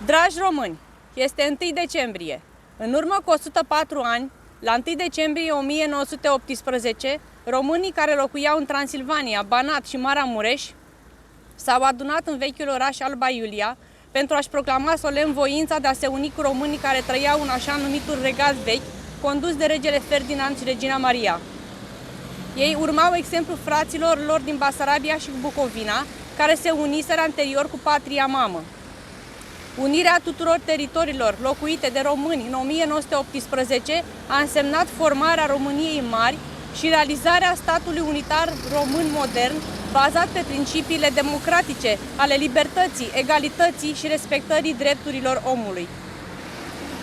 Dragi români, este 1 decembrie. În urmă cu 104 ani, la 1 decembrie 1918, românii care locuiau în Transilvania, Banat și Maramureș s-au adunat în vechiul oraș Alba Iulia pentru a-și proclama solemn voința de a se uni cu românii care trăiau în așa numitul regat vechi, condus de regele Ferdinand și regina Maria. Ei urmau exemplul fraților lor din Basarabia și Bucovina, care se uniseră anterior cu patria mamă. Unirea tuturor teritoriilor locuite de români în 1918 a însemnat formarea României mari și realizarea statului unitar român modern, bazat pe principiile democratice ale libertății, egalității și respectării drepturilor omului.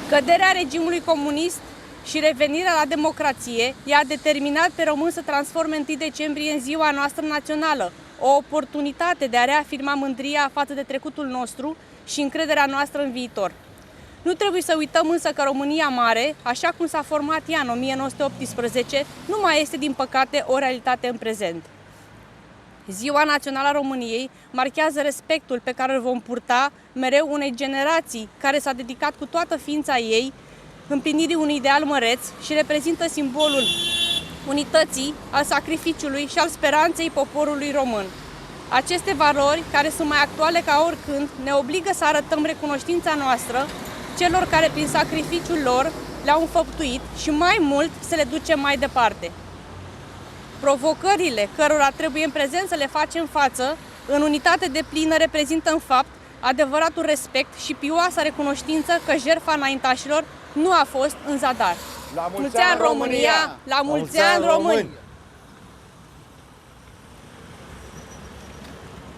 Căderea regimului comunist și revenirea la democrație i-a determinat pe români să transforme 1 decembrie în ziua noastră națională, o oportunitate de a reafirma mândria față de trecutul nostru și încrederea noastră în viitor. Nu trebuie să uităm însă că România mare, așa cum s-a format ea în 1918, nu mai este, din păcate, o realitate în prezent. Ziua Națională a României marchează respectul pe care îl vom purta mereu unei generații care s-a dedicat cu toată ființa ei împlinirii unui ideal măreț și reprezintă simbolul unității, al sacrificiului și al speranței poporului român. Aceste valori, care sunt mai actuale ca oricând, ne obligă să arătăm recunoștința noastră celor care prin sacrificiul lor le-au înfăptuit și mai mult să le ducem mai departe. Provocările cărora trebuie în prezent să le facem față, în unitate deplină, reprezintă în fapt adevăratul respect și pioasa recunoștință că jertfa înaintașilor nu a fost în zadar. La mulți ani România! La mulți ani români!